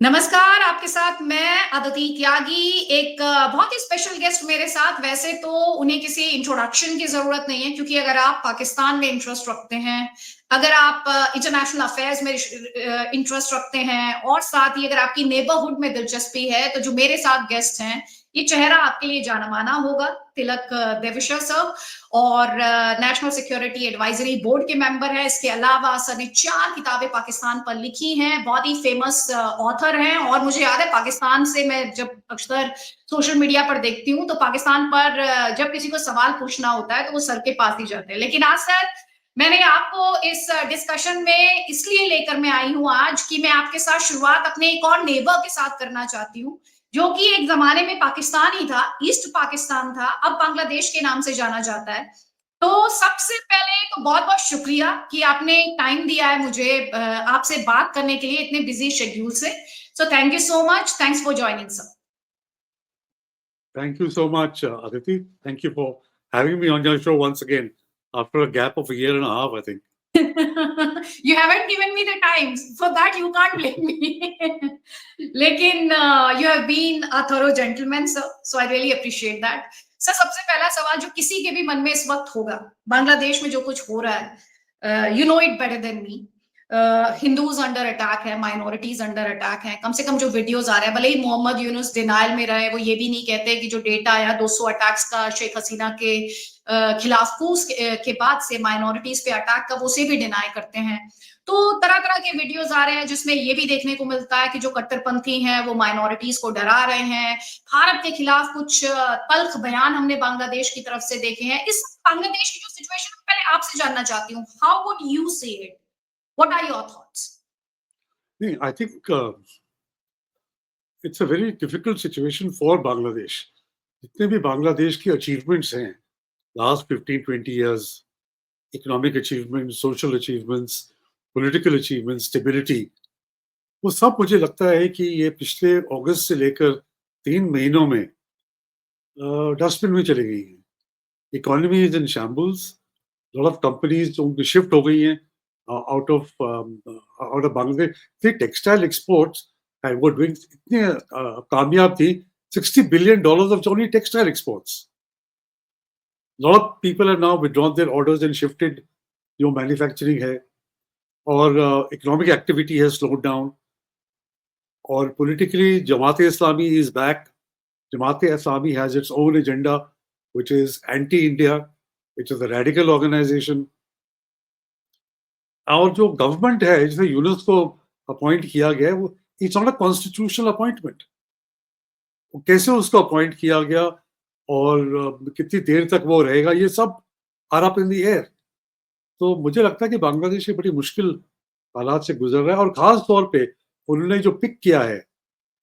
नमस्कार, आपके साथ मैं अदिति त्यागी। एक बहुत ही स्पेशल गेस्ट मेरे साथ। वैसे तो उन्हें किसी इंट्रोडक्शन की ज़रूरत नहीं है क्योंकि अगर आप पाकिस्तान में इंटरेस्ट रखते हैं, अगर आप इंटरनेशनल अफेयर्स में इंटरेस्ट रखते हैं और साथ ही अगर आपकी नेबरहुड में दिलचस्पी है, तो जो मेरे साथ गेस्ट हैं, ये चेहरा आपके लिए जाना-माना होगा। तिलक देवेश्वर सर और नेशनल सिक्योरिटी एडवाइजरी बोर्ड के मेंबर हैं। इसके अलावा सर ने 4 किताबें पाकिस्तान पर लिखी हैं, बहुत ही फेमस ऑथर हैं और मुझे याद है पाकिस्तान से मैं जब अक्सर सोशल मीडिया पर देखती हूँ, तो पाकिस्तान पर जब किसी को सवाल पूछना होता है, तो वो सर के पास ही जाते हैं। लेकिन आज सर, मैंने आपको इस डिस्कशन में इसलिए लेकर मैं आई हूँ आज कि मैं आपके साथ शुरुआत अपने एक और नेबर के साथ करना चाहती हूँ, जो कि एक ज़माने में पाकिस्तान ही था, ईस्ट पाकिस्तान था, अब बांग्लादेश के नाम से जाना जाता है। तो सबसे पहले तो बहुत-बहुत शुक्रिया कि आपने टाइम दिया है मुझे आपसे बात करने के लिए इतने बिज़ी शेड्यूल से। So thank you so much, thanks for joining sir. Thank you so much, Aditi. Thank you for having me on your show once again after a gap of a year and a half, I think. You haven't given me the time, for that you can't blame me. लेकिन you have been a thorough gentleman, sir, so I really appreciate that. Sir, सबसे पहला सवाल जो किसी के भी मन में इस वक्त होगा, बांग्लादेश में जो कुछ हो रहा है, you know it better than me. Hindus under attack है, माइनॉरिटीज अंडर अटैक है। कम से कम जो वीडियोस आ रहे हैं, भले ही मोहम्मद यूनुस डिनायल में रहे, वो ये भी नहीं कहते कि जो डेटा आया 200 अटैक्स का शेख हसीना के खिलाफ कूस के बाद से माइनॉरिटीज पे अटैक का, वो उसे भी डिनाई करते हैं। तो तरह तरह के वीडियोस आ रहे हैं जिसमें ये भी देखने को मिलता है कि जो कट्टरपंथी हैं वो माइनॉरिटीज को डरा रहे हैं। भारत के खिलाफ कुछ तल्ख बयान हमने बांग्लादेश की तरफ से देखे हैं। इस बांग्लादेश की जो सिचुएशन, पहले आपसे जानना चाहती हूँ, हाउ वुड यू से it? What are your thoughts? I think it's a very difficult situation for Bangladesh. जितने भी बांग्लादेश की अचीवमेंट्स हैं last 15-20 years, economic achievement, social achievements, political achievement, stability, वो सब मुझे लगता है कि ये पिछले अगस्त से लेकर 3 महीनों में डस्टबिन में चली गई हैं। Economy is in shambles, lot of companies जो उनकी शिफ्ट हो गई हैं out of Bangladesh. Textile exports वो डूइंग इतने कामयाब थी, $60 billion of only textile exports. A lot of people have now withdrawn their orders and shifted जो मैन्युफैक्चरिंग है, और इकोनॉमिक एक्टिविटी है स्लोड डाउन। और politically Jamaat Islami is back. Jamaat Islami has its own agenda which is anti-India, which is a radical organization. और जो government है जिसे यूनुस को अपॉइंट किया गया है, वो it's not a constitutional appointment. कैसे उसको अपॉइंट किया गया और कितनी देर तक वो रहेगा, ये सब are up in the air. तो मुझे लगता है कि बांग्लादेश बड़ी मुश्किल हालात से गुजर रहा है, और खास तौर पे उन्होंने जो पिक किया है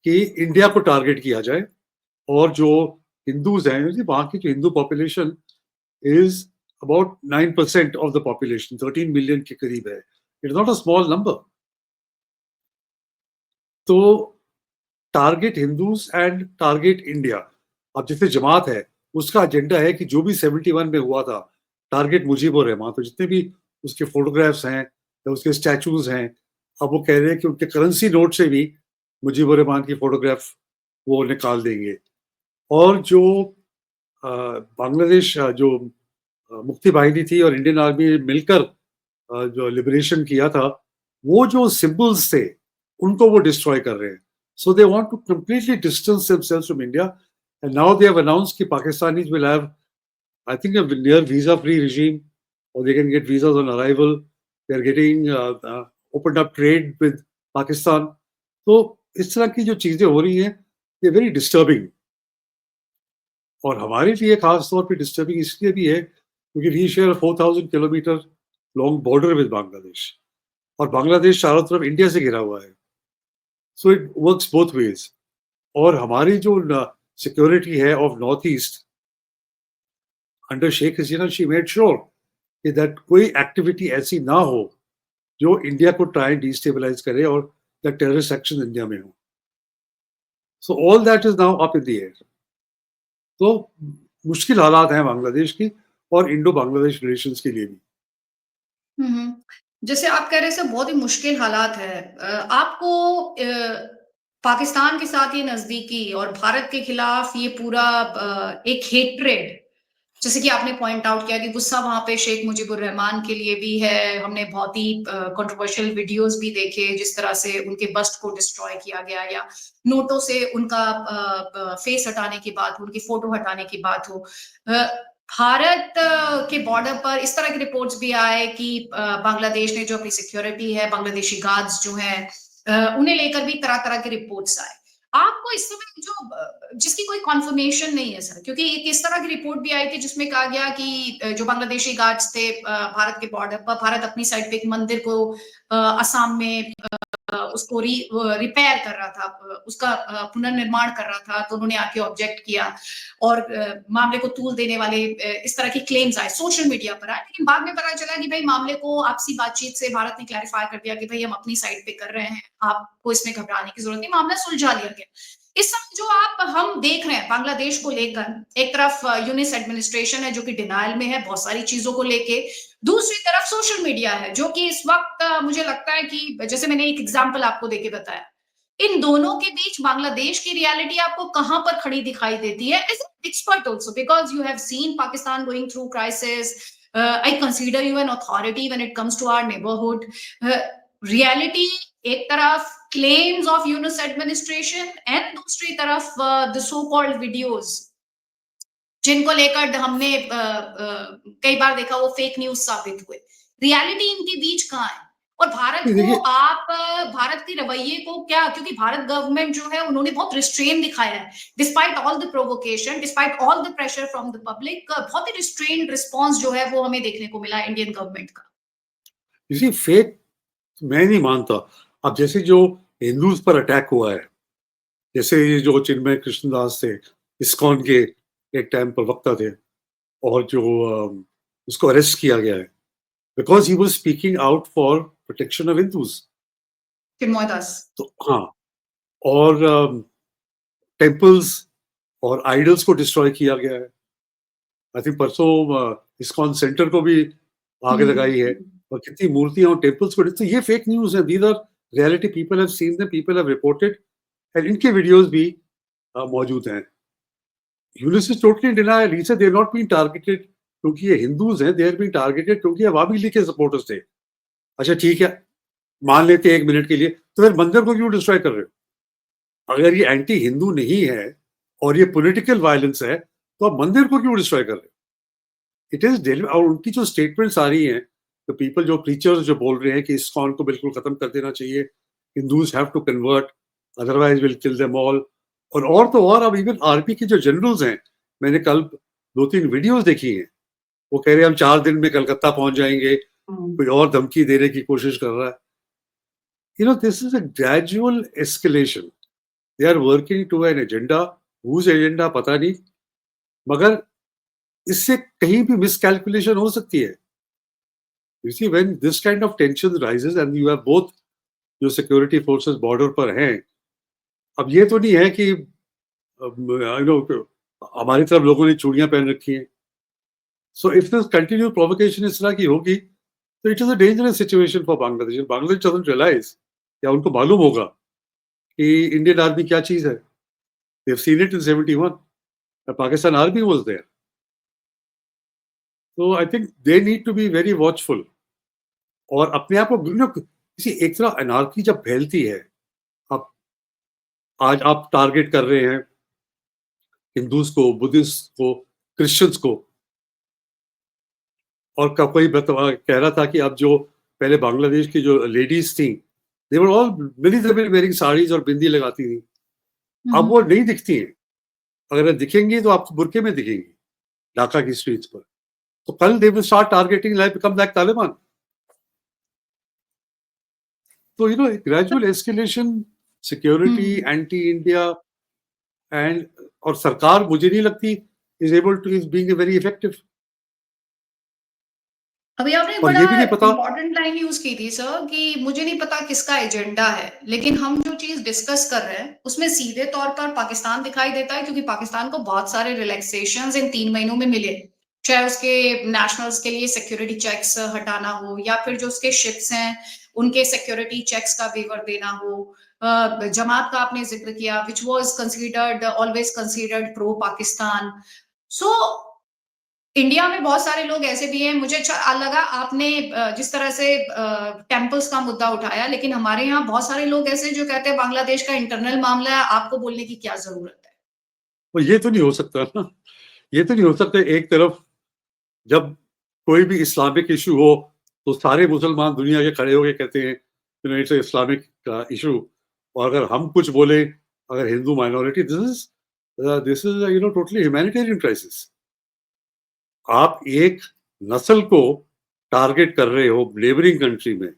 कि इंडिया को टारगेट किया जाए, और जो हिंदूज हैं, वहाँ की जो Hindu population is about 9% of the population, 13 million के करीब है। It is not a small number. तो target Hindus and target India. अब जैसे जमात है, उसका एजेंडा है कि जो भी 71 में हुआ था, टारगेट मुजीबुर रहमान, तो जितने भी उसके फोटोग्राफ्स हैं या उसके स्टैचूज हैं, अब वो कह रहे हैं कि उनके करेंसी नोट से भी मुजीबुर रहमान की फोटोग्राफ वो निकाल देंगे। और जो बांग्लादेश जो मुक्ति बाहिनी थी और इंडियन आर्मी ने मिलकर जो लिबरेशन किया था, वो जो सिंबल्स थे उनको वो डिस्ट्रॉय कर रहे हैं। So they want to completely distance themselves from India, and now they have announced कि Pakistanis will have, I think, a near visa free regime, or they can get visas on arrival. They are getting opened up trade with Pakistan. तो इस तरह की जो चीजें हो रही हैं, ये वेरी डिस्टर्बिंग। और हमारे लिए खास तौर पे डिस्टर्बिंग इसलिए भी है क्योंकि we share 4000 kilometre long border with Bangladesh, और बांग्लादेश चारों तरफ इंडिया से घिरा हुआ है। So it works both ways. और हमारी जो सिक्योरिटी है of north east under Sheikh Hasina, she made sure that कोई एक्टिविटी ऐसी ना हो जो इंडिया को ट्राई डिस्टेबलाइज करे और द टेररिस्ट एक्शन इंडिया में हो। So all that is now up in the air. तो मुश्किल हालात हैं बांग्लादेश की और इंडो बांग्लादेश रिलेशंस के लिए भी। जैसे आप कह रहे हैं, बहुत ही मुश्किल हालात है। आपको पाकिस्तान के साथ ये नजदीकी और भारत के खिलाफ ये पूरा एक हेट्रेड, जैसे कि आपने पॉइंट आउट किया कि गुस्सा वहां पे शेख मुजीबुर रहमान के लिए भी है। हमने बहुत ही कंट्रोवर्शियल वीडियोस भी देखे, जिस तरह से उनके बस्ट को डिस्ट्रॉय किया गया या नोटों से उनका फेस हटाने की बात हो, उनकी फोटो हटाने की बात हो। भारत के बॉर्डर पर इस तरह की रिपोर्ट्स भी आए कि बांग्लादेश ने जो अपनी सिक्योरिटी है, बांग्लादेशी गार्ड्स जो हैं, उन्हें लेकर भी तरह तरह के रिपोर्ट्स आए। आपको इस समय जो जिसकी कोई कॉन्फर्मेशन नहीं है सर, क्योंकि एक इस तरह की रिपोर्ट भी आई थी जिसमें कहा गया कि जो बांग्लादेशी गार्ड्स थे भारत के बॉर्डर पर, भारत अपनी साइड पे एक मंदिर को असम में उसको रिपेयर कर रहा था, उसका पुनर्निर्माण कर रहा था, तो उन्होंने आके ऑब्जेक्ट किया और मामले को तूल देने वाले इस तरह के क्लेम्स आए, सोशल मीडिया पर आए। लेकिन बाद में पता चला कि भाई मामले को आपसी बातचीत से भारत ने क्लैरिफाई कर दिया कि भाई हम अपनी साइड पे कर रहे हैं, आपको इसमें घबराने की जरूरत नहीं, मामला सुलझा लिया गया। इस समय जो हम देख रहे हैं बांग्लादेश को लेकर, एक तरफ यूनिस एडमिनिस्ट्रेशन है जो कि डिनायल में है बहुत सारी चीजों को लेके, दूसरी तरफ सोशल मीडिया है जो कि इस वक्त मुझे लगता है कि जैसे मैंने एक एग्जांपल आपको देके बताया, इन दोनों के बीच बांग्लादेश की रियलिटी आपको कहां पर खड़ी दिखाई देती है as an expert also, because you have seen Pakistan going through crisis. I consider you an authority when it comes to our neighbourhood. Reality एक तरफ claims of Yunus administration and दूसरी तरफ द सो कॉल्ड वीडियोज जिनको लेकर हमने कई बार देखा वो फेक न्यूज साबित हुए। रियलिटी इनके बीच कहाँ है? और भारत को आप भारत के रवैये को क्या, क्योंकि भारत गवर्नमेंट जो है उन्होंने बहुत रिस्ट्रेन दिखाया है, despite all the provocation, despite all the pressure from the public, बहुत ही रिस्ट्रेन्ड रिस्पॉन्स जो है वो हमें देखने को मिला इंडियन गवर्नमेंट का। इसी फेक मैं नहीं मानता। अब जैसे जो हिंदूज पर अटैक हुआ है, जैसे ये जो चिन्मय कृष्णदास थे, इस्कॉन के एक टाइम पर वक्ता थे, और जो उसको अरेस्ट किया गया है because he was speaking out for protection of Hindus. Chinmoy Das, तो हाँ, और टेम्पल्स और आइडल्स को डिस्ट्रॉय किया गया है। आई थिंक परसों इस्कॉन सेंटर को भी आग लगाई है, और कितनी मूर्तियां और टेम्पल्स को। तो ये फेक न्यूज है, these are reality, people have seen them, people have reported, and इनके वीडियोस भी मौजूद हैं। Yunus is totally denial, he said they are not being targeted क्योंकि ये हिंदूज हैं, दे आर बीइंग टारगेटेड क्योंकि अवामी लीग के सपोर्टर्स थे। अच्छा ठीक है, मान लेते हैं 1 मिनट के लिए, तो फिर मंदिर को क्यों डिस्ट्रॉय कर रहे हो? अगर ये एंटी हिंदू नहीं है और ये पॉलिटिकल वायलेंस है, तो आप मंदिर को क्यों डिस्ट्रॉय कर रहे हो? इट इज, और उनकी जो स्टेटमेंट्स आ रही हैं, तो पीपल जो प्रीचर्स जो बोल रहे हैं कि इस्कॉन को बिल्कुल खत्म कर देना चाहिए, Hindus have to convert, otherwise will kill them all. और तो और, अब इवन आर्मी के जो जनरल्स हैं, मैंने कल 2-3 वीडियोस देखी हैं, वो कह रहे हैं हम 4 दिन में कलकत्ता पहुंच जाएंगे, कोई और धमकी देने की कोशिश कर रहा है। You know, this is a gradual escalation. They are working to an agenda, whose agenda पता नहीं, मगर इससे कहीं भी मिसकैलकुलेशन हो सकती है। You see, when this kind of tension rises and you have both जो सिक्योरिटी फोर्सेस बॉर्डर पर हैं, अब ये तो नहीं है कि हमारी तरफ लोगों ने चूड़ियां पहन रखी हैं। So if this continue provocation इस तरह की होगी, तो it is a dangerous situation for Bangladesh. Bangladesh doesn't realise, या उनको मालूम होगा कि इंडियन आर्मी क्या चीज है। They've seen it in 71. The Pakistan army was there. So I think they need to be very watchful. और अपने आप को किसी एक तरह अनार्की जब फैलती है, अब आज आप टारगेट कर रहे हैं हिंदूज को, बुद्धिस्ट को, क्रिश्चियंस को, और कोई कह रहा था कि अब जो पहले बांग्लादेश की जो लेडीज थी, they were all, many of them wearing saris और बिंदी लगाती थी, अब वो नहीं दिखती हैं। अगर दिखेंगी तो आपको बुरके में दिखेंगी ढाका की स्ट्रीट्स पर। तो कल they will start targeting, like become like Taliban. तो you know, gradual escalation, security, anti India, and और सरकार मुझे नहीं लगती is able to, is being very effective. अभी आपने बड़ा इम्पोर्टेंट लाइन यूज की थी सर कि मुझे नहीं पता किसका एजेंडा है, लेकिन हम जो चीज डिस्कस कर रहे हैं उसमें सीधे तौर पर पाकिस्तान दिखाई देता है, क्योंकि पाकिस्तान को बहुत सारे रिलैक्सेशंस इन 3 महीनों में मिले, चाहे उसके नेशनल्स के लिए सिक्योरिटी चेक्स हटाना हो, या फिर जो उसके शिप्स हैं उनके सिक्योरिटी चेक्स का वेवर देना हो, जमात का आपने जिक्र किया, which was considered always considered pro Pakistan. So India में बहुत सारे लोग ऐसे भी हैं, मुझे अच्छा लगा आपने जिस तरह से टेम्पल्स का मुद्दा उठाया, लेकिन हमारे यहाँ बहुत सारे लोग ऐसे जो कहते हैं बांग्लादेश का इंटरनल मामला है, आपको बोलने की क्या जरूरत है। तो ये तो नहीं हो सकता ना, ये तो नहीं हो सकता। एक तरफ जब कोई भी इस्लामिक इशू हो तो सारे मुसलमान दुनिया के खड़े होकर कहते हैं इट्स इस्लामिक इशू, और अगर हम कुछ बोले, अगर Hindu minority, this is totally humanitarian crisis. आप एक नस्ल को टारगेट कर रहे हो नेबरिंग कंट्री में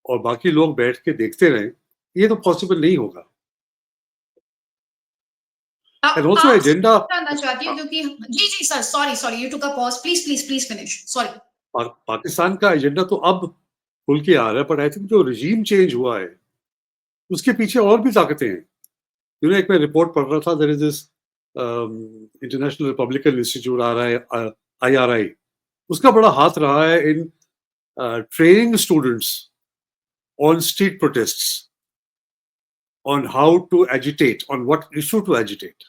और बाकी लोग बैठ के देखते रहे, ये तो पॉसिबल नहीं होगा। And also agenda, जानना चाहती हूँ क्योंकि जी sir, sorry you took a pause, please finish, sorry. Pakistan का एजेंडा तो अब खुल के आ रहा है, बट आई थिंक जो रिजीम चेंज हुआ है उसके पीछे और भी ताकतें हैं। एक मैं रिपोर्ट पढ़ रहा था, there is this international republican institute आ रहा है, IRI, उसका बड़ा हाथ रहा है in training students on street protests, on how to agitate, on what issue to agitate.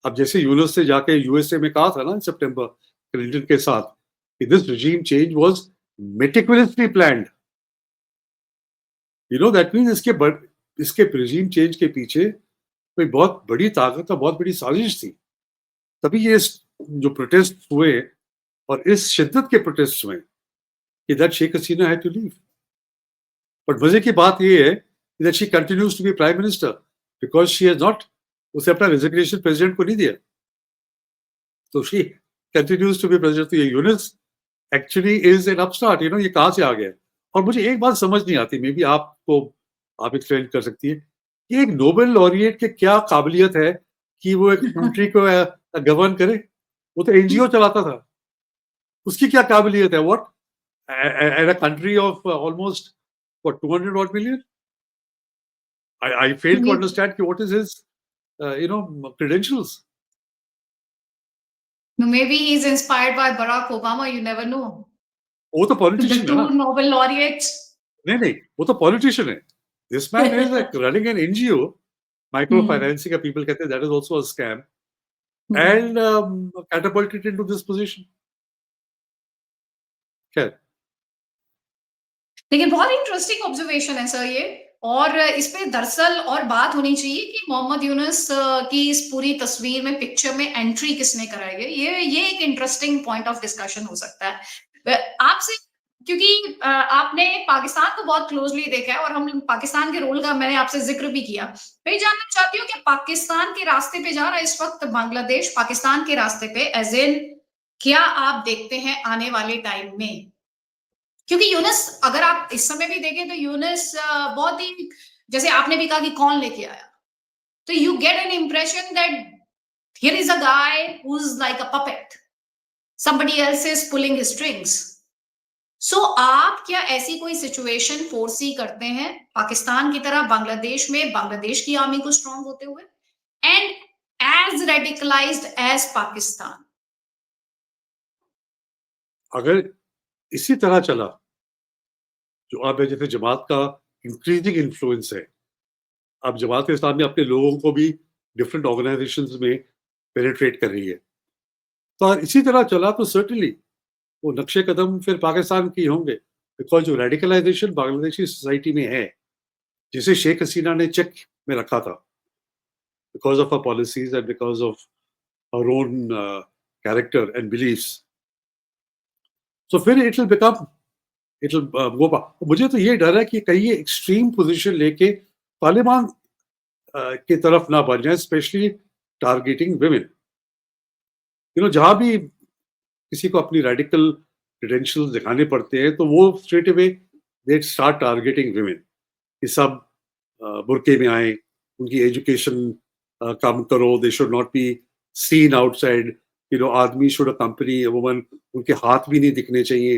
अब जैसे यूनुस से जाके USA में कहा था ना सितंबर क्लिंटन के साथ कि this regime change was meticulously planned, that means इसके regime change के पीछे कोई बहुत बड़ी ताकत और बहुत बड़ी साजिश थी, तभी ये जो प्रोटेस्ट हुए और इस शिद्दत के प्रोटेस्ट हुए कि that Sheikh Hasina had to leave. But मजे की बात ये है that she continues to be prime minister because she has not, उसे अपना रेजिग्नेशन प्रेसिडेंट को नहीं दिया, तो she continues to be president। तो ये Yunus actually is an upstart, ये कहां से आ गया। और मुझे एक बात समझ नहीं आती, मे बी आप एक्सप्लेन कर सकती है कि एक नोबेल लॉरिएट के क्या काबिलियत है कि वो एक कंट्री को गवर्न करे। वो तो NGO चलाता था, उसकी क्या काबिलियत है? What at a country of almost 200 million, I fail to understand what is his credentials. No, maybe he's inspired by Barack Obama, you never know. वो तो पॉलिटिशियन है ना, Nobel laureates. नहीं, वो तो पॉलिटिशियन है। This man is like running an NGO, micro financing, people कहते हैं that is also a scam, and catapulted into this position. खैर, लेकिन बहुत इंटरेस्टिंग ऑब्जर्वेशन है सर ये, और इस पे दरअसल और बात होनी चाहिए कि मोहम्मद यूनुस की इस पूरी तस्वीर में, पिक्चर में एंट्री किसने कराई है। ये एक इंटरेस्टिंग पॉइंट ऑफ डिस्कशन हो सकता है आपसे, क्योंकि आपने पाकिस्तान को बहुत क्लोजली देखा है और हम पाकिस्तान के रोल का मैंने आपसे जिक्र भी किया। मैं जानना चाहती हूँ कि पाकिस्तान के रास्ते पे जा रहा है इस वक्त बांग्लादेश, पाकिस्तान के रास्ते पे, एज इन क्या आप देखते हैं आने वाले टाइम में? क्योंकि यूनुस, अगर आप इस समय भी देखें तो यूनुस बहुत ही, जैसे आपने भी कहा कि कौन लेके आया, तो you get an impression that here is a guy who is like a puppet, somebody else is pulling his strings. सो आप क्या ऐसी कोई सिचुएशन फोरसी करते हैं पाकिस्तान की तरह बांग्लादेश में, बांग्लादेश की आर्मी को स्ट्रांग होते हुए, and as radicalised as Pakistan? अगर इसी तरह चला जो आप जैसे जमात का इंक्रीजिंग इन्फ्लुएंस है, अब जमात इस्लामी अपने लोगों को भी डिफरेंट ऑर्गेनाइजेशंस में पेनिट्रेट कर रही है, तो अगर इसी तरह चला तो सर्टेनली वो नक्शे कदम फिर पाकिस्तान की होंगे, बिकॉज जो रेडिकलाइजेशन बांग्लादेशी सोसाइटी में है, जिसे शेख हसीना ने चेक में रखा था because of her policies and because of her own character and beliefs, so फिर it will become, it will go. मुझे तो ये डर है कि कहीं ये एक्सट्रीम पोजीशन लेके तालिबान की तरफ ना बढ़ जाए, स्पेशली टारगेटिंग विमेन। जहां भी किसी को अपनी रेडिकल क्रेडेंशियल्स दिखाने पड़ते हैं तो वो straight away they start targeting women कि सब बुरके में आए, उनकी एजुकेशन कम करो, they should not be seen outside, आदमी शुड अकम्पनी अ वुमन, उनके हाथ भी नहीं दिखने चाहिए।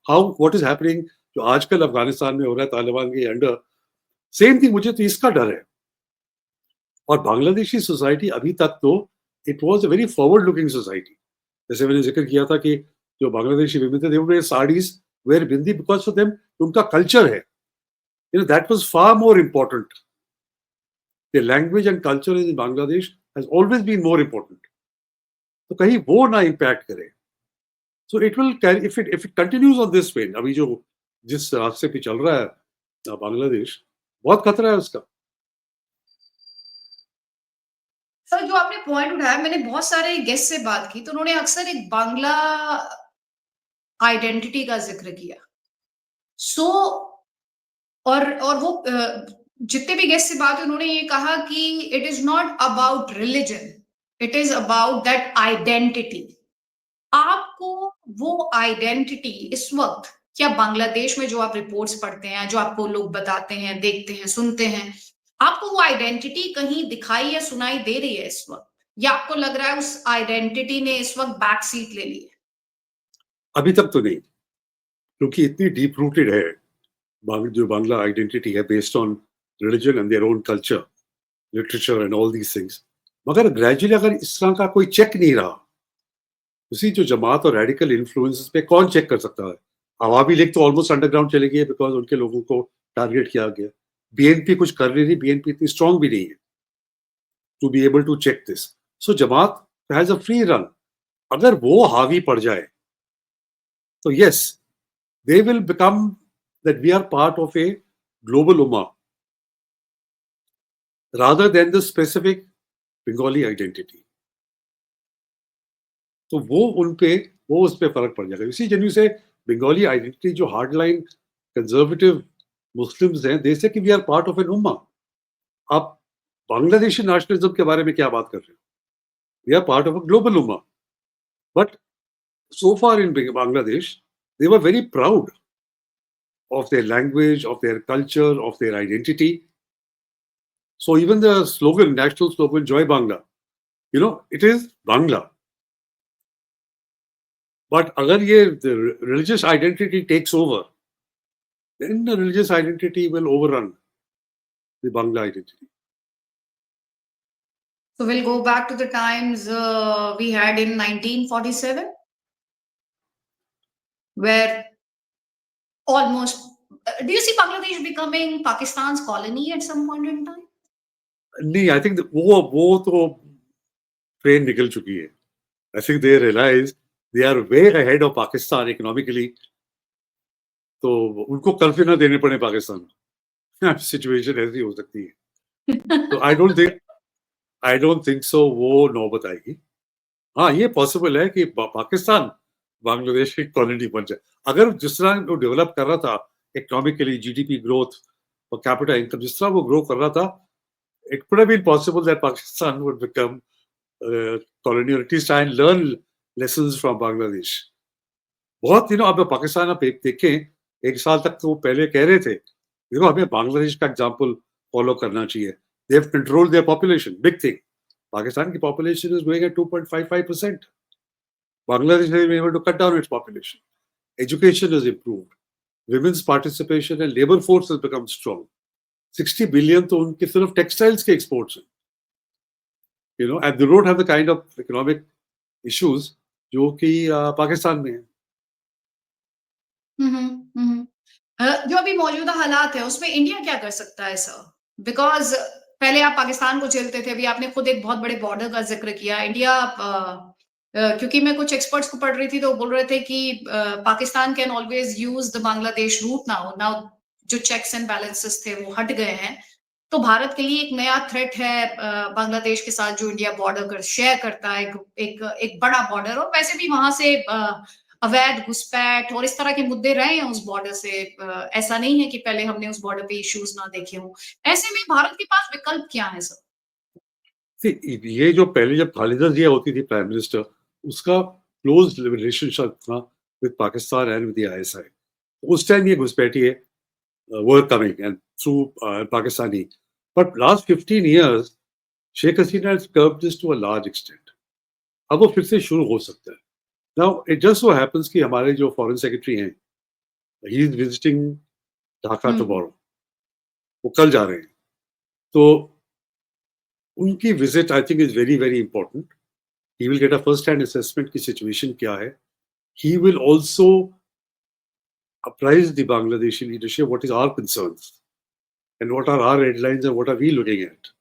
हाउ व्हाट इज हैपनिंग जो आजकल अफगानिस्तान में हो रहा है तालिबान के अंडर, सेम थिंग। मुझे तो इसका डर है। और बांग्लादेशी सोसाइटी अभी तक तो it was a very forward looking society. जैसे मैंने जिक्र किया था कि जो बांग्लादेशी विमेन थे, they wear saris wear bindi because for them उनका कल्चर है, that was far more important. The language and culture in Bangladesh has always been more important. तो कहीं वो ना इम्पैक्ट करे. So it will carry, if it continues on this way, अभी जो जिस रास्ते पे चल रहा है बांग्लादेश, बहुत खतरा है उसका. सर, जो आपने पॉइंट उठाया, मैंने बहुत सारे गेस्ट से बात की, तो उन्होंने अक्सर एक बांग्ला आइडेंटिटी का ज़िक्र किया. सो और वो जितने भी गेस्ट से बात हुई, उन्होंने ये कहा कि it is not about religion, it is about that identity. आपको वो आइडेंटिटी इस वक़्त, क्या बांग्लादेश में जो आप रिपोर्ट्स पढ़ते हैं, जो आपको लोग बताते हैं, देखते हैं, सुनते हैं, आपको वो आइडेंटिटी कहीं दिखाई या सुनाई दे रही है इस वक़्त? या आपको लग रहा है उस आइडेंटिटी ने इस वक़्त बैक सीट ले ली है? अभी तक तो नहीं, क्योंकि इतनी डीप रूटेड है जो बांग्ला आइडेंटिटी है, based on religion and their own culture, literature and all these things. मगर ग्रेजुअली अगर इस तरह का कोई चेक नहीं रहा, उसी जो जमात और रेडिकल इन्फ्लुएंसेस पे कौन चेक कर सकता है? अवामी लीग तो ऑलमोस्ट अंडरग्राउंड चली गई है बिकॉज उनके लोगों को टारगेट किया गया. बीएनपी कुछ कर रही थी, बीएनपी इतनी स्ट्रांग भी नहीं है to be able to check this. So Jamaat has a free run. अगर वो हावी पड़ जाए तो yes, they will become that we are part of a global ummah rather than the specific Bengali identity. तो वो उस पे फर्क पड़ जाएगा. इसी जन्यू से बंगाली आइडेंटिटी जो हार्डलाइन कंजर्वेटिव मुस्लिम्स हैं, दे से कि we are part of an उम्मा. आप बांग्लादेशी नेशनलिज्म के बारे में क्या बात कर रहे हो? We are part of a global ummah. But so far in Bangladesh, they were very proud of their language, of their culture, of their identity. So even the slogan, national slogan, Joy Bangla, it is Bangla. But agar the religious identity takes over, then the religious identity will overrun the Bangla identity. So we'll go back to the times we had in 1947, where almost, do you see Bangladesh becoming Pakistan's colony at some point in time? नहीं, I think वो तो train निकल चुकी है. I think they realise they are way ahead of Pakistan economically, तो उनको curfew ना देने पड़े पाकिस्तान. सिचुएशन ऐसी हो सकती है. तो आई डोंट थिंक सो वो नौबत आएगी. हाँ, ये पॉसिबल है कि पाकिस्तान बांग्लादेश की कॉलोनी बन जाए. अगर जिस तरह वो डेवलप कर रहा था इकोनॉमिकली, जीडीपी ग्रोथ और कैपिटल इनकम जिस तरह वो ग्रो कर रहा था, it could have been possible that Pakistan would become a colony, or at least try and learn lessons from Bangladesh. बहुत अब पाकिस्तान आप देखें, 1 साल तक तो वो पहले कह रहे थे हमें बांग्लादेश का एग्जाम्पल फॉलो करना चाहिए. They have controlled their population, big thing. Pakistan की population is growing at 2.55%. Bangladesh has been able to cut down its population. Education has improved. Women's participation and labor force has become strong. 60 billion तो उनके सिर्फ textiles के exports हैं. And they don't have the kind of economic issues जो कि पाकिस्तान में है. जो अभी मौजूदा हालात है उसमें इंडिया क्या कर सकता है सर? बिकॉज पहले आप पाकिस्तान को झेलते थे, अभी आपने खुद एक बहुत बड़े बॉर्डर का जिक्र किया. इंडिया, क्योंकि मैं कुछ एक्सपर्ट्स को पढ़ रही थी तो वो बोल रहे थे कि Pakistan can always use the Bangladesh route now जो चेक्स एंड बैलेंसेस थे वो हट गए हैं, तो भारत के लिए एक नया थ्रेट है बांग्लादेश के साथ जो इंडिया बॉर्डर शेयर करता है, एक बड़ा बॉर्डर. और वैसे भी वहां से अवैध घुसपैठ और इस तरह के मुद्दे रहे हैं उस बॉर्डर से. ऐसा नहीं है कि पहले हमने उस बॉर्डर पे इश्यूज ना देखे हों. ऐसे में भारत के पास विकल्प क्या है सर? ये जो पहले जब खालिदा जिया होती थी प्राइम मिनिस्टर, उसका क्लोज रिलेशनशिप था with Pakistan and with the ISI. उस टाइम ये घुसपैठी were coming and through Pakistani. But last 15 years, Sheikh Hasina has curbed this to a large extent. अब वो फिर से शुरू हो सकता है. Now, it just so happens कि हमारे जो फॉरेन सेक्रेटरी हैं, he is visiting Dhaka tomorrow. वो कल जा रहे हैं. तो उनकी visit I think is very very important. He will get a first hand assessment की सिचुएशन क्या है. He will also apprise the Bangladeshi leadership what is our concerns and what are our red lines and what are we looking at.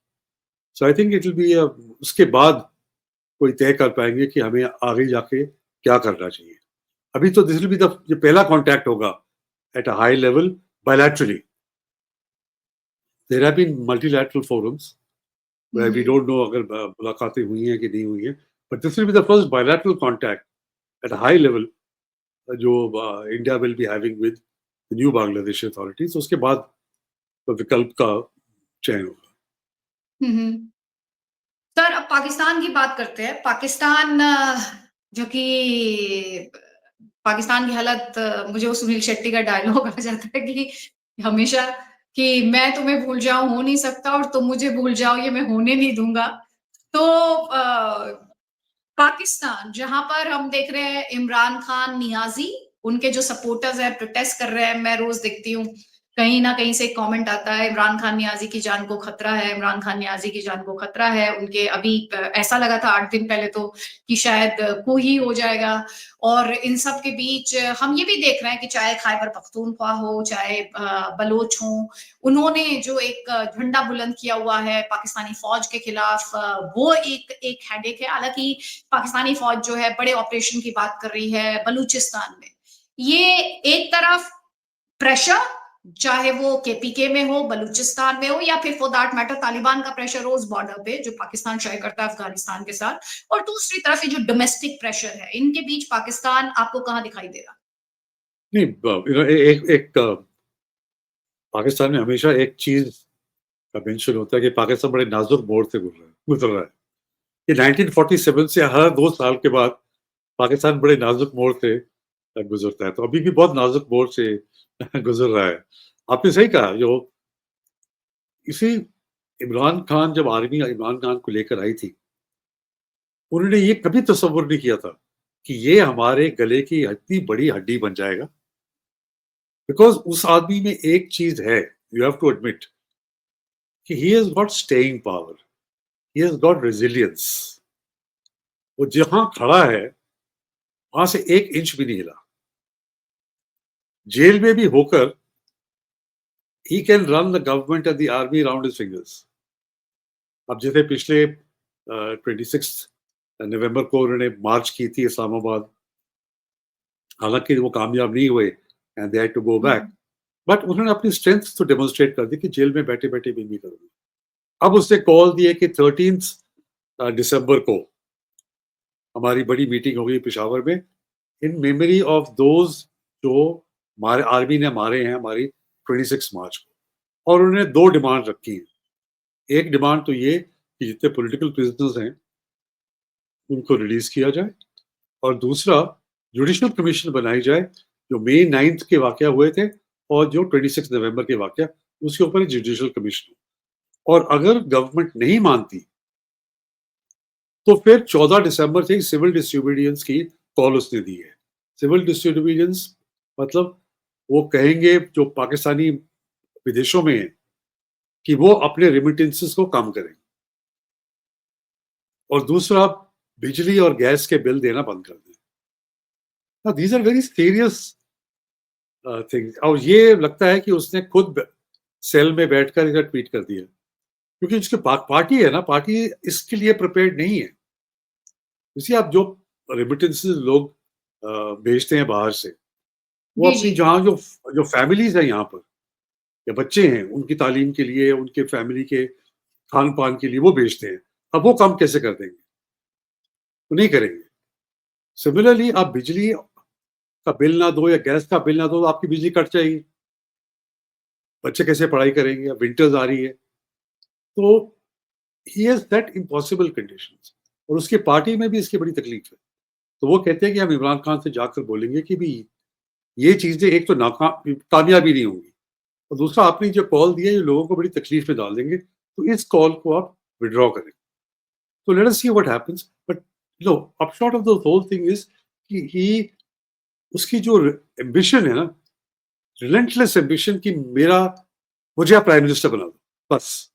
So I think it will be उसके बाद कोई तय कर पाएंगे कि हमें आगे जाके क्या करना चाहिए. अभी तो दिस विल बी द जो पहला कांटेक्ट होगा at a high level bilaterally. There have been multilateral forums where we don't know अगर मुलाकातें हुई हैं कि नहीं हुई हैं, but this will be the first bilateral contact at a high level जो India will be having with the new Bangladesh authorities. उसके बाद तो विकल्प का चयन होगा. सर, अब पाकिस्तान की बात करते हैं. पाकिस्तान जो कि पाकिस्तान की हालत, मुझे वो सुनील शेट्टी का डायलॉग आ जाता है कि हमेशा कि मैं तुम्हें भूल जाऊं हो नहीं सकता और तुम मुझे भूल जाओ ये मैं होने नहीं दूंगा. तो पाकिस्तान जहां पर हम देख रहे हैं इमरान खान नियाजी, उनके जो सपोर्टर्स हैं प्रोटेस्ट कर रहे हैं. मैं रोज देखती हूँ कहीं ना कहीं से कमेंट आता है इमरान खान नियाजी की जान को खतरा है, इमरान खान नियाजी की जान को खतरा है. उनके अभी ऐसा लगा था 8 दिन पहले तो कि शायद कोई ही हो जाएगा. और इन सब के बीच हम ये भी देख रहे हैं कि चाहे खैबर पख्तूनख्वा हो, चाहे बलोच हो, उन्होंने जो एक झंडा बुलंद किया हुआ है पाकिस्तानी फौज के खिलाफ, वो एक हेडेक है. हालांकि पाकिस्तानी फौज जो है बड़े ऑपरेशन की बात कर रही है बलूचिस्तान में. ये एक तरफ प्रेशर, चाहे वो केपीके में हो, बलूचिस्तान में हो, या फिर फॉर दैट मैटर तालिबान का प्रेशर हो उस बॉर्डर पे जो पाकिस्तान शेयर करता है अफगानिस्तान के साथ, और दूसरी तरफ ये जो डोमेस्टिक प्रेशर है, इनके बीच पाकिस्तान आपको कहाँ दिखाई दे रहा? नहीं, एक पाकिस्तान में हमेशा एक चीज का मेंशन होता है कि पाकिस्तान बड़े नाजुक मोड़ से गुजर रहा है. ये 1947 से हर 2 साल के बाद पाकिस्तान बड़े नाजुक मोड़ से गुजरता है. तो अभी भी बहुत नाजुक मोड़ से गुजर रहा है. आपने सही कहा. जो इसी इमरान खान जब आर्मी इमरान खान को लेकर आई थी, उन्होंने ये कभी तस्वुर नहीं किया था कि ये हमारे गले की इतनी बड़ी हड्डी बन जाएगा. बिकॉज उस आदमी में एक चीज है, यू हैव टू एडमिट, कि he has got staying power, he has got resilience. वो जहां खड़ा है वहां से 1 इंच भी नहीं हिला. जेल में भी होकर he can run the government and the army around his fingers. अब जैसे पिछले 26 नवंबर को उन्होंने मार्च की थी इस्लामाबाद, हालांकि वो कामयाब नहीं हुए and they had to go back, but उन्होंने अपनी स्ट्रेंथ तो डेमोन्स्ट्रेट कर दी कि जेल में बैठे बैठे भी नहीं करोगे. अब उसने कॉल दिए कि 13 दिसंबर को हमारी बड़ी मीटिंग होगी पेशावर में इन मेमोरी ऑफ दोज जो हमारे आर्मी ने मारे हैं हमारी 26 मार्च को. और उन्होंने 2 डिमांड रखी हैं. एक डिमांड तो ये कि जितने पॉलिटिकल प्रिजनर्स हैं उनको रिलीज किया जाए, और दूसरा जुडिशियल कमीशन बनाई जाए जो मई 9 के वाकया हुए थे और जो 26 नवंबर के वाकया, उसके ऊपर जुडिशियल कमीशन. और अगर गवर्नमेंट नहीं मानती तो फिर 14 दिसंबर से सिविल डिसोबीडियंस की कॉल उसने दी है. सिविल डिसोबीडियंस मतलब वो कहेंगे जो पाकिस्तानी विदेशों में है कि वो अपने रेमिटेंसेस को कम करें, और दूसरा बिजली और गैस के बिल देना बंद कर दें. These are very serious things. और ये लगता है कि उसने खुद सेल में बैठकर इसे ट्वीट कर दिया, क्योंकि उसकी पार्टी है ना, पार्टी इसके लिए प्रिपेयर्ड नहीं है. इसी आप जो रेमिटेंसेस लोग भेजते हैं बाहर से, वो अपनी जहाँ जो फैमिलीज है यहाँ पर या बच्चे हैं उनकी तालीम के लिए, उनके फैमिली के खान पान के लिए वो भेजते हैं. अब वो काम कैसे कर देंगे? तो नहीं करेंगे. सिमिलरली आप बिजली का बिल ना दो या गैस का बिल ना दो तो आपकी बिजली कट जाएगी. बच्चे कैसे पढ़ाई करेंगे? अब विंटर्स आ रही है. तो he has set impossible conditions, और उसकी पार्टी में भी इसकी बड़ी तकलीफ है. तो वो कहते हैं कि हम इमरान खान से जाकर बोलेंगे कि भी ये चीजें एक तो कामयाबी नहीं होंगी, और दूसरा आपने जो कॉल दिया ये लोगों को बड़ी तकलीफ में डाल देंगे, तो इस कॉल को आप विड्रॉ करें. तो let us see what happens. But no, upshot of the whole thing is कि ही उसकी जो एम्बिशन है ना, रिलेंटलेस एम्बिशन कि मुझे आप प्राइम मिनिस्टर बना दो, बस.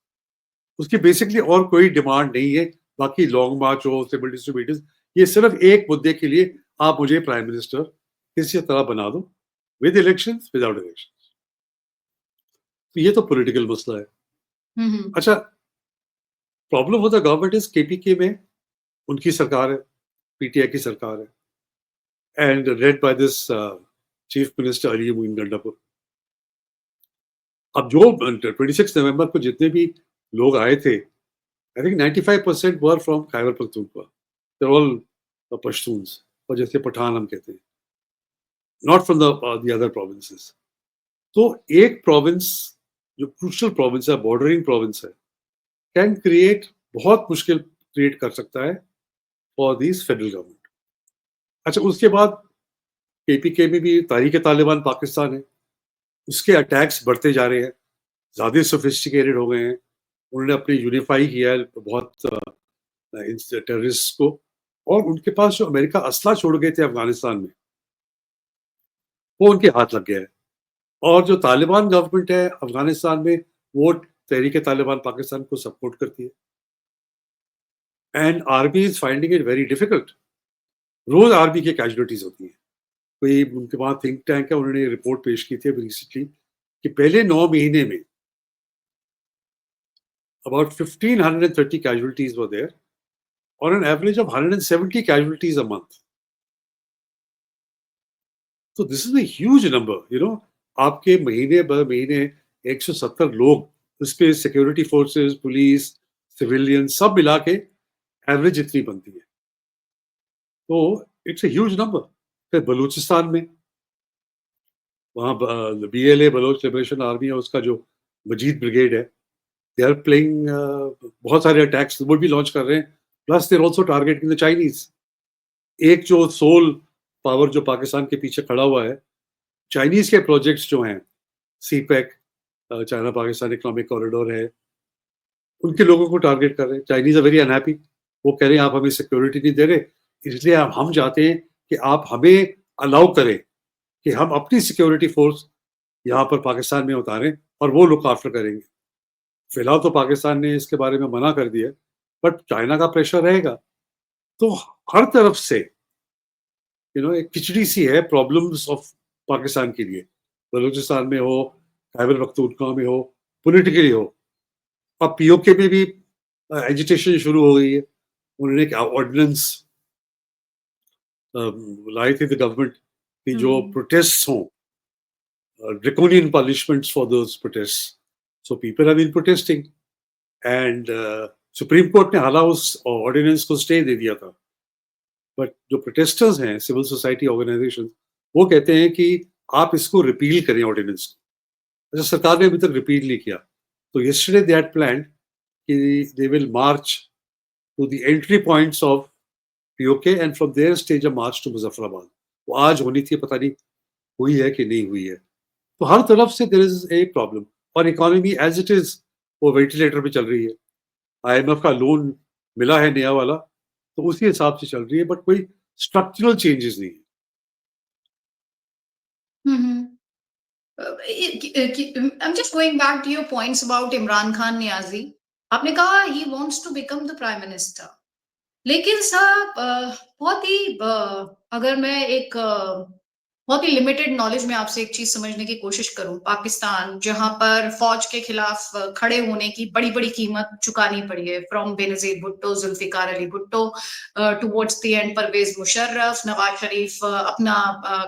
उसकी बेसिकली और कोई डिमांड नहीं है. बाकी लॉन्ग मार्च हो, सिविल डिसोबीडियंस, ये सिर्फ एक मुद्दे के लिए आप मुझे प्राइम मिनिस्टर किसी तरह बना दो with elections, without elections. तो ये तो पॉलिटिकल मसला है। अच्छा, प्रॉब्लम होता गवर्नमेंट इज केपीके में उनकी सरकार है, पीटीआई की सरकार है, and led by this chief minister Ali Moin Gandapur. अब जो 26 नवंबर को जितने भी लोग आए थे, I think 95% were from Khyber Pakhtunkhwa, they all Pashtuns, और जैसे पठान हम कहते हैं, not from the other provinces. तो एक प्रोविंस जो क्रूशल प्रोविंस है, बॉर्डरिंग प्रोविंस है, कैन क्रिएट, बहुत मुश्किल क्रिएट कर सकता है फॉर दिस फेडरल गवर्नमेंट। अच्छा, उसके बाद केपीके में भी तारीख तालिबान पाकिस्तान है, उसके अटैक्स बढ़ते जा रहे हैं, ज़्यादा सोफिस्टिकेटेड हो गए हैं, उन्होंने अपने यूनिफाई किया है बहुत टेररिस्ट को, और उनके पास जो अमेरिका असला छोड़ गए थे अफगानिस्तान में, वो उनके हाथ लग गया है। और जो तालिबान गवर्नमेंट है अफगानिस्तान में, वो तहरीक तालिबान पाकिस्तान को सपोर्ट करती है, and army is finding it very difficult. रोज आर्मी की कैजुअलिटीज होती हैं। कोई उनके वहां थिंक टैंक है, उन्होंने रिपोर्ट पेश की थी रिसेंटली कि पहले 9 महीने में about 1530 casualties were there, on an average of 170 casualties a month. So this is a huge number, you know. आपके महीने बर महीने 170 लोग, उस पे सिक्योरिटी फोर्सेस, पुलिस, सिविलियन सब मिला के एवरेज इतनी बनती है, तो इट्स अ ह्यूज नंबर। फिर बलूचिस्तान में, वहाँ BLA बलोच लिबरेशन आर्मी है, उसका जो मजीद ब्रिगेड है, दे आर प्लेइंग, बहुत सारे अटैक्स वो भी लॉन्च कर रहे हैं, plus there also targeting the Chinese. एक जो सोल पावर जो पाकिस्तान के पीछे खड़ा हुआ है, चाइनीज के प्रोजेक्ट्स जो हैं, CPEC, China Pakistan economic corridor है, उनके लोगों को टारगेट कर रहे हैं। चाइनीज आर वेरी अनहैप्पी, वो कह रहे हैं आप हमें सिक्योरिटी नहीं दे रहे, इसलिए हम चाहते हैं कि आप हमें अलाउ करें कि हम अपनी सिक्योरिटी फोर्स यहाँ पर पाकिस्तान में उतारें और वो लुक आफ्टर करेंगे। फिलहाल तो पाकिस्तान ने इसके बारे में मना कर दिया, बट चाइना का प्रेशर रहेगा। तो हर तरफ से एक खिचड़ी सी है प्रॉब्लम्स ऑफ पाकिस्तान के लिए, बलूचिस्तान में हो, खैबर पख्तूनख्वा में हो, पॉलिटिकली हो। अब POK में भी एजिटेशन शुरू हो गई है, उन्होंने एक ऑर्डिनेंस लाई थी द गवर्नमेंट कि जो प्रोटेस्ट हों, draconian punishments for those protests. So people have been protesting, and supreme court ने हाला उस ऑर्डिनेंस को स्टे दे दिया था, बट जो प्रोटेस्टर्स हैं, सिविल सोसाइटी ऑर्गेनाइजेशन, वो कहते हैं कि आप इसको रिपील करें ऑर्डिनेंस को। अच्छा, सरकार ने अभी तक रिपील नहीं किया, तो yesterday they had planned कि they will march to the entry points of POK and from there stage a march to Muzaffarabad. वो आज होनी थी, पता नहीं हुई है कि नहीं हुई है। तो हर तरफ से देयर इज ए प्रॉब्लम, और इकोनॉमी एज इट इज वो वेंटिलेटर पे चल रही है। IMF का लोन मिला है नया वाला, तो उसी हिसाब से चल रही है, बट कोई स्ट्रक्चरल चेंजेस नहीं है। I'm just going back to your points about Imran Khan Niazi. आपने कहा he wants to become the prime minister, लेकिन साहब बहुत ही अगर मैं एक बहुत ही लिमिटेड नॉलेज में आपसे एक चीज समझने की कोशिश करूं, पाकिस्तान जहां पर फौज के खिलाफ खड़े होने की बड़ी बड़ी कीमत चुकानी पड़ी है, from Benazir Bhutto, Zulfikar Ali Bhutto towards the end Pervez Musharraf, Nawaz Sharif अपना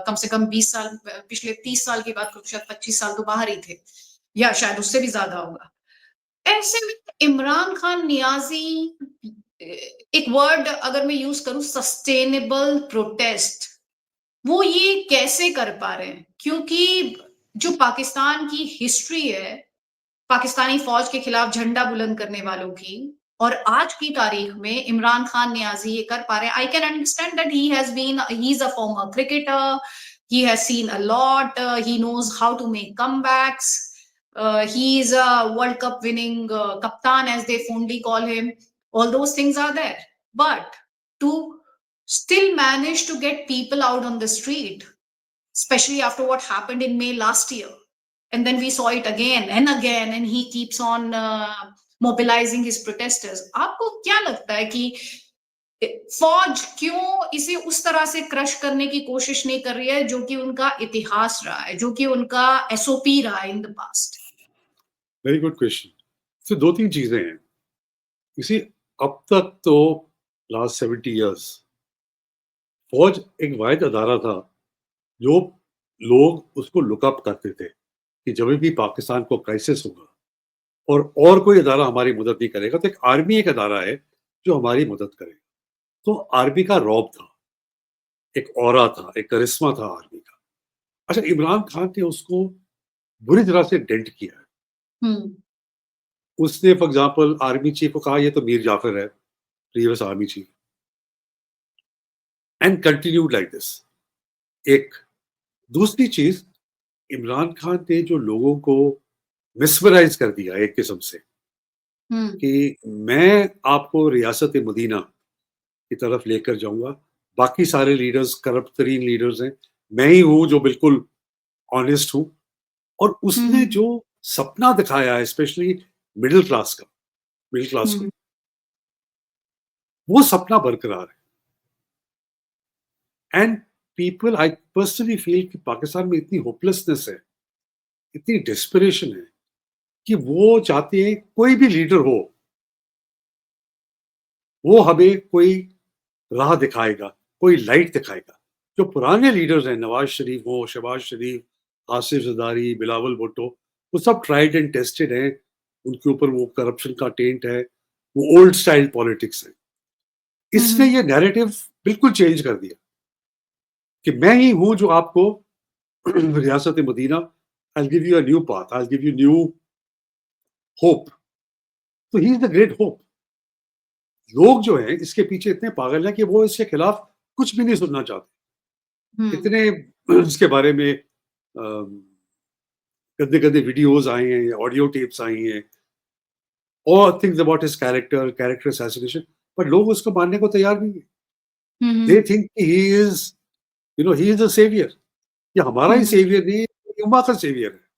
कम से कम 20 साल, पिछले 30 साल की बात करूं, शायद 25 साल तो बाहर ही थे, या शायद उससे भी ज्यादा होगा। ऐसे में इमरान खान नियाजी, एक वर्ड अगर मैं यूज करूं, सस्टेनेबल प्रोटेस्ट, वो ये कैसे कर पा रहे हैं? क्योंकि जो पाकिस्तान की हिस्ट्री है, पाकिस्तानी फौज के खिलाफ झंडा बुलंद करने वालों की, और आज की तारीख में इमरान खान नियाजी ये कर पा रहे हैं। I can understand that he is a former cricketer, he has seen a lot, he knows how to make comebacks, he is a World Cup winning kaptan, as they fondly call him. All those things are there, but to still manage to get people out on the street, especially after what happened in May last year, and then we saw it again and again, and he keeps on mobilizing his protesters. आपको क्या लगता है कि फौज क्यों इसे उस तरह से क्रश करने की कोशिश नहीं कर रही है जो कि उनका इतिहास रहा है, जो कि उनका एसओपी रहा है in the past? Very good question. तो दो तीन चीजें हैं इसी। अब तक तो लास्ट 70 years फौज एक वाहिद अदारा था जो लोग उसको लुकअप करते थे कि जब भी पाकिस्तान को क्राइसिस होगा और कोई अदारा हमारी मदद नहीं करेगा तो एक आर्मी एक अदारा है जो हमारी मदद करेगा। तो आर्मी का रौब था, एक ऑरा था, एक करिश्मा था आर्मी का। अच्छा, इमरान खान ने उसको बुरी तरह से डेंट किया है। हम्म। उसने फॉर एग्जाम्पल आर्मी चीफ को कहा ये तो मीर जाफर है, previous army chief, and continued like this. एक दूसरी चीज, इमरान खान ने जो लोगों को मिसमराइज कर दिया एक किस्म से हम्म। कि मैं आपको रियासत मदीना की तरफ लेकर जाऊंगा, बाकी सारे लीडर्स करप्ट तरीन लीडर्स हैं, मैं ही हूं जो बिल्कुल ऑनेस्ट हूं। और उसने हम्म। जो सपना दिखाया है स्पेशली मिडिल क्लास का, मिडिल क्लास को, हम्म। वो सपना बरकरार है। And people, I personally feel कि पाकिस्तान में इतनी होपलेसनेस है, इतनी डेस्परेशन है कि वो चाहते हैं कोई भी लीडर हो वो हमें कोई राह दिखाएगा, कोई लाइट दिखाएगा। जो पुराने लीडर्स हैं, नवाज शरीफ हो, शहबाज शरीफ, आसिफ जरदारी, बिलावल भुट्टो, वो सब ट्राइड एंड टेस्टेड हैं। उनके ऊपर वो करप्शन का टेंट है, वो ओल्ड स्टाइल पॉलिटिक्स है। इसने हम्म। ये नैरेटिव बिल्कुल चेंज कर दिया कि मैं ही हूं जो आपको रियासत Medina, I give you a new path, I give you new hope. तो he is the great hope. लोग जो हैं इसके पीछे इतने पागल हैं कि वो इसके खिलाफ कुछ भी नहीं सुनना चाहते। हम्म। इतने इसके बारे में गंदे गंदे वीडियोस आए हैं, ऑडियो टेप्स आई हैं, और things about his character, character assassination, पर लोग उसको मानने को तैयार नहीं है। They hmm. Think he is, he is a saviour. ये हमारा ही हम्म। सेवियर नहीं है, ये उम्मा का सेवियर है।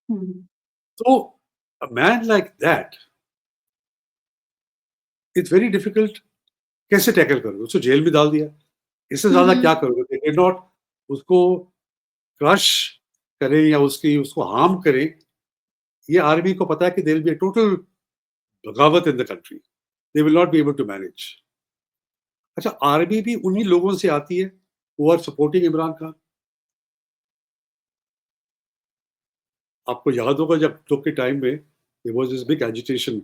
हम्म। तो a man like that, it's very difficult. कैसे टैकल करोगे? उसको जेल में डाल दिया, इससे ज्यादा हम्म। क्या करोगे? दे डिड नॉट उसको क्रश करें या उसको हार्म करें। ये आर्मी को पता है कि there will be a total बगावत in the country, they will not be able to manage. अच्छा, आर्मी भी उन्हीं लोगों से आती है who are supporting Imran Khan. आपको याद होगा जब तो के टाइम में there was this big agitation,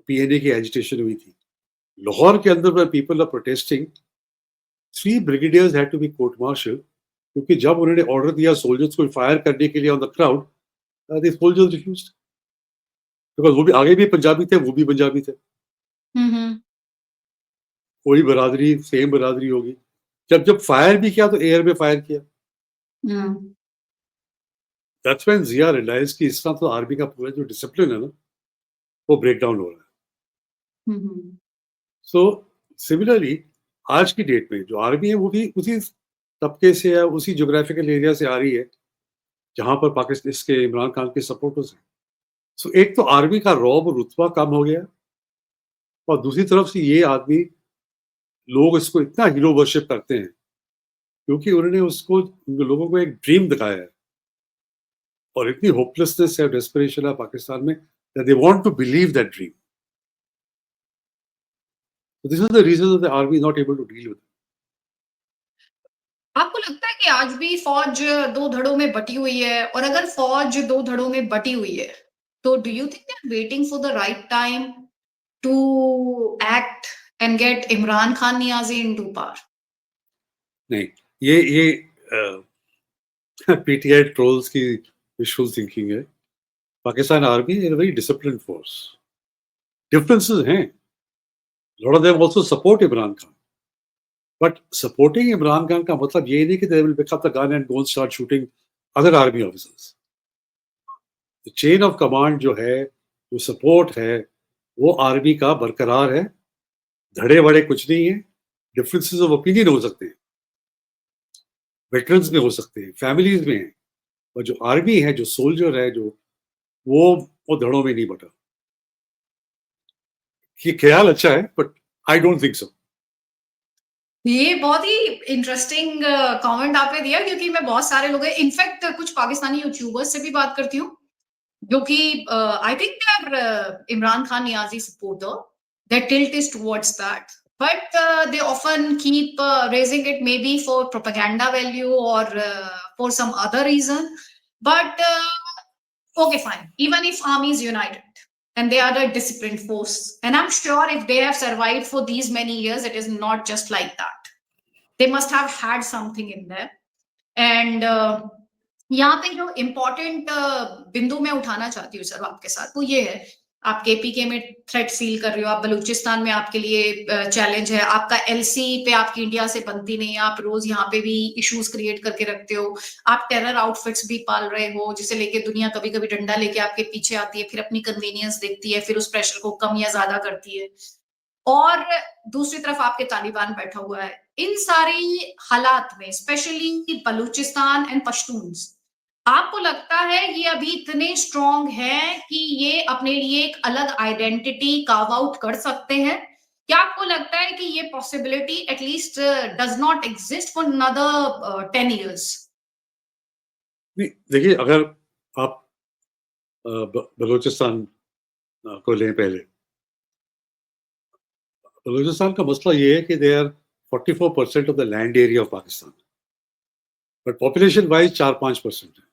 PNA की एजिटेशन हुई थी लाहौर के अंदर, पर people are protesting, 3 brigadiers had to be court martial, क्योंकि जब उन्होंने ऑर्डर दिया सोल्जर्स को फायर करने के लिए on the crowd, the soldiers refused, because वो भी आगे भी पंजाबी थे, वो भी पंजाबी थे, हम्म। कोई बरादरी सेम बरादरी होगी। जब जब फायर भी किया तो एयर में फायर किया। हम्म। दैट्स व्हेन जिया रियलाइज कि इस तरह तो आर्मी का पूरा जो डिसिप्लिन है ना, वो ब्रेक डाउन हो रहा है। हम्म। सो सिमिलरली आज की डेट में जो आर्मी है वो भी उसी तबके से या उसी जोग्राफिकल एरिया से आ रही है जहां पर पाकिस्तान इसके इमरान खान के सपोर्टर्स हैं। सो एक तो आर्मी का रौब और रुतबा कम हो गया, और दूसरी तरफ से ये आदमी, लोग इसको इतना हीरो वर्शिप करते हैं क्योंकि उन्होंने उसको, उन लोगों को एक ड्रीम दिखाया है, और इतनी होपलेसनेस है, डेस्परेशन है पाकिस्तान में, that they want to believe that dream. So this is the reason that the army is not able to deal with it. आपको लगता है कि आज भी फौज दो धड़ों में बटी हुई है? और अगर फौज दो धड़ों में बटी हुई है, तो do you think they are waiting for the right time to act and get Imran Khan Niazi into power? नहीं, ये पीटीआई ट्रोल्स की विशुअल थिंकिंग है। Pakistan army is a very disciplined force. Differences हैं, lot of them also support Imran Khan, but supporting Imran Khan का मतलब ये नहीं कि they will pick up the gun and go start shooting other army officers. Chain of command जो है, जो सपोर्ट है, वो आर्मी का बरकरार है। धड़े बड़े कुछ नहीं है, डिफरेंसेस ऑफ ओपिनियन हो सकते हैं, वेटरन्स में हो सकते हैं, फैमिलीज में हैं, और जो आर्मी है, जो सोल्जर है, जो वो धड़ों में नहीं बटा। ये ख्याल अच्छा है, but I don't think so. ये बहुत ही इंटरेस्टिंग कमेंट आपने दिया, क्योंकि मैं बहुत सारे लोग इनफैक्ट कुछ पाकिस्तानी यूट्यूबर्स से भी बात करती हूँ, जो कि I think they are Imran Khan Niazi supporter, their tilt is towards that, but they often keep raising it maybe for propaganda value or for some other reason, but okay, fine, even if army is united and they are a disciplined force, and I'm sure if they have survived for these many years, it is not just like that. They must have had something in there. And यहाँ पे जो important बिंदु मैं उठाना चाहती हूँ sir आपके साथ, वो ये है, आप केपीके में थ्रेट सील कर रहे हो, आप बलूचिस्तान में आपके लिए चैलेंज है, आपका एलसी पे आपकी इंडिया से बनती नहीं है, आप रोज यहाँ पे भी इश्यूज क्रिएट करके रखते हो, आप टेरर आउटफिट्स भी पाल रहे हो जिसे लेके दुनिया कभी कभी डंडा लेके आपके पीछे आती है, फिर अपनी कन्वीनियंस देखती है, फिर उस प्रेशर को कम या ज्यादा करती है, और दूसरी तरफ आपके तालिबान बैठा हुआ है। इन सारी हालात में स्पेशली बलूचिस्तान एंड पश्तून्स, आपको लगता है ये अभी इतने स्ट्रॉन्ग हैं कि ये अपने लिए एक अलग आइडेंटिटी कार्व आउट कर सकते हैं? क्या आपको लगता है कि ये possibility at least does not exist for another 10 years? नहीं, देखिए, अगर आप बलूचिस्तान को लें पहले, बलूचिस्तान का मसला ये है कि they are 44% of the land area of Pakistan, but population wise 4-5% है,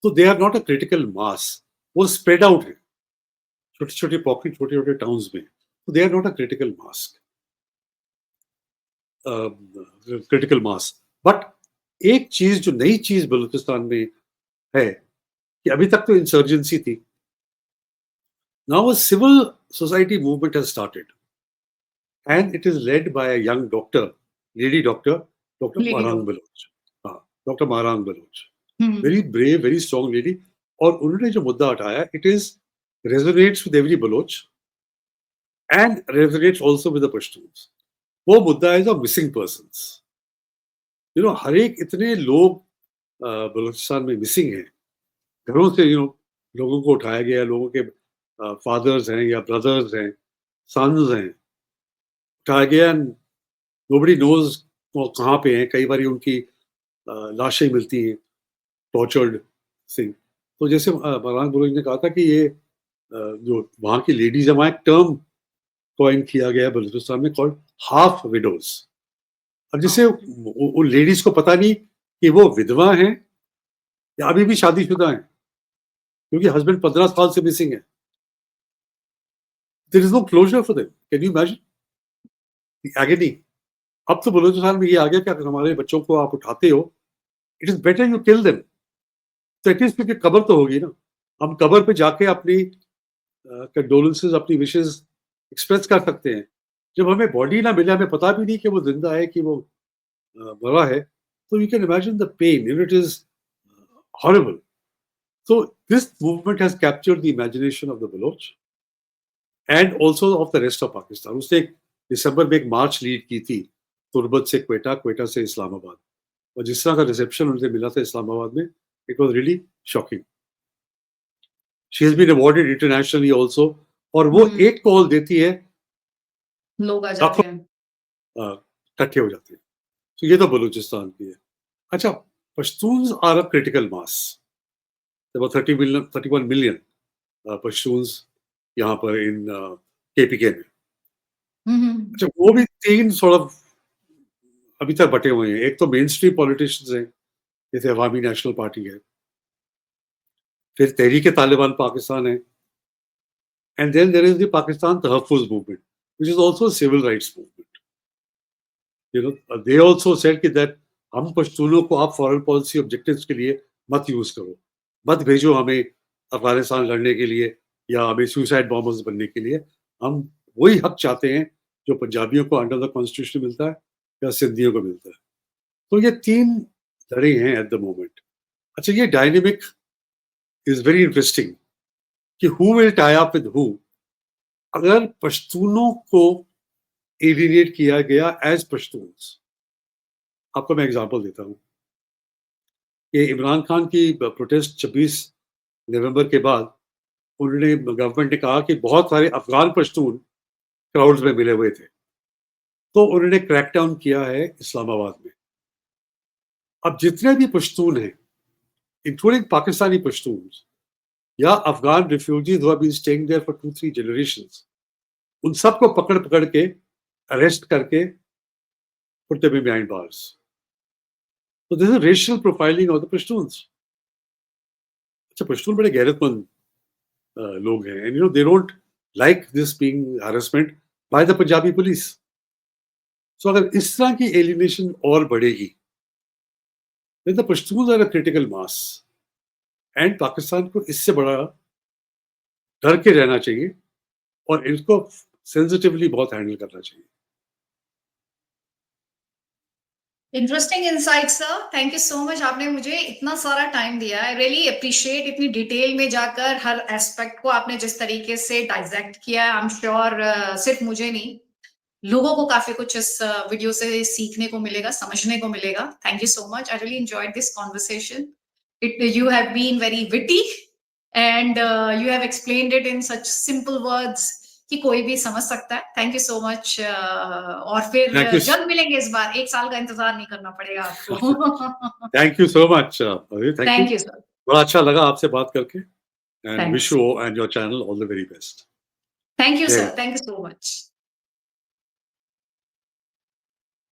तो they are not a critical mass, वो स्प्रेड आउट है, छोटे छोटे पॉकेट, छोटे छोटे टाउन्स में, तो they are not a critical mass. But एक चीज, जो नई चीज बलूचिस्तान में है, कि अभी तक तो इंसर्जेंसी थी, now a civil society movement has started and it is led by a young doctor, lady doctor, Dr. Lady Marang डॉग। Baloch. हाँ, doctor Mahrang Baloch, hmm. Very brave, very strong lady, और उन्होंने जो मुद्दा उठाया, it is resonates with every Baloch and resonates also with the Pashtuns. वो मुद्दा है जो मिसिंग पर्सन्स, हर एक इतने लोग बलूचिस्तान में मिसिंग हैं, घरों से लोगों को उठाया गया, लोगों के फादर्स हैं या ब्रदर्स हैं, सन्स हैं, उठाया गया, नोबडी नोज वो कहाँ पे हैं, कई बार उनकी लाशें मिलती हैं टॉर्चर्ड से। तो जैसे मरान बलोच ने कहा था कि ये जो वहाँ की लेडीज है, वहाँ एक टर्म कॉइन किया गया है बलूचिस्तान में, कॉल्ड हाफ विडोज। अब जिससे उन लेडीज को पता नहीं कि वो विधवा हैं या अभी भी शादीशुदा हैं, क्योंकि हस्बैंड 15 साल से मिसिंग है। There is no closure for them. Can you imagine agony? अब तो बलूचिस्तान में ये आ गया कि अगर हमारे बच्चों को आप उठाते हो, it is better you kill them, तो एटलीस्ट क्योंकि कब्र तो होगी ना, हम कब्र पे जाके अपनी कंडोलेंसेस, अपनी विशेस एक्सप्रेस कर सकते हैं। जब हमें बॉडी ना मिले, हमें पता भी नहीं कि वो जिंदा है कि वो मरा है, तो you can imagine the pain, it is horrible. So this movement has captured the imagination of the Baloch and also of the rest of Pakistan. उसने एक दिसंबर में एक मार्च लीड की थी, तुर्बत से क्वेटा, क्वेटा से इस्लामाबाद, और जिस तरह का रिसेप्शन उनसे मिला था इस्लामाबाद में, it was really shocking. She has been awarded internationally also, और वो एक कॉल देती है, लोग आ जाते हैं, इकट्ठे हो जाते हैं। तो ये तो बलूचिस्तान की है। अच्छा, Pashtuns are a critical mass, about 31 million Pashtuns यहाँ पर इन केपीके में। अच्छा, वो भी तीन अभी तक बटे हुए हैं। एक तो मेन स्ट्रीम पॉलिटिशियंस हैं, जैसे अवामी नेशनल पार्टी है, फिर तहरीक तालिबान पाकिस्तान है, and then there is the Pakistan Tahaffuz movement, which is also civil rights movement. They also said कि दैट हम पश्तूनों को आप फॉरेन पॉलिसी ऑब्जेक्टिव्स के लिए मत यूज करो, मत भेजो हमें अफगानिस्तान लड़ने के लिए या हमें सुसाइड बॉम्बर्स बनने के लिए। हम वही हक चाहते हैं जो पंजाबियों को अंडर द कॉन्स्टिट्यूशन मिलता है या सिंधियों को मिलता है। तो ये तीन लड़े हैं एट द मोमेंट। अच्छा, ये डायनेमिक इज वेरी इंटरेस्टिंग कि who will tie up with who. अगर पश्तूनों को एलिनेट किया गया एज पश्तून्स, आपको मैं एग्जांपल देता हूँ कि इमरान खान की प्रोटेस्ट 26 नवंबर के बाद उन्होंने, गवर्नमेंट ने कहा कि बहुत सारे अफगान पश्तून क्राउड्स में मिले हुए थे, तो उन्होंने क्रैकडाउन किया है इस्लामाबाद में। अब जितने भी पश्तून हैं, इंक्लूडिंग पाकिस्तानी पश्तून या Afghan refugees who have been staying there for 2-3 generations, उन सबको पकड़ के अरेस्ट करके put them behind bars. So this is racial profiling of the Pashtuns. अच्छा, पश्तून बड़े गैरतमंद लोग हैं, and you know they don't like this being harassment by the Punjabi police. So अगर इस तरह की alienation और बढ़ेगी, then the Pashtuns are a critical mass, and Pakistan को इससे बड़ा डर के रहना चाहिए और इनको सेंसिटिवली बहुत हैंडल करना चाहिए। Interesting insight sir, thank you so much, आपने मुझे इतना सारा टाइम दिया। आई रियली अप्रिशिएट, इतनी डिटेल में जाकर हर एस्पेक्ट को आपने जिस तरीके से डाइजेक्ट किया है। आई एम श्योर सिर्फ मुझे नहीं, लोगों को काफी कुछ इस वीडियो से सीखने को मिलेगा, समझने को मिलेगा। Thank you so much, I really enjoyed this conversation. You have been very witty and you have explained it in such simple words कि कोई भी समझ सकता है। थैंक यू सो मच, और फिर जल्द मिलेंगे इस बार, 1 साल का इंतजार नहीं करना पड़ेगा आपको। Thank you so much, thank you sir, बड़ा अच्छा लगा आपसे बात करके, and wish you and your channel all the very best. Thank you sir, thank you so much.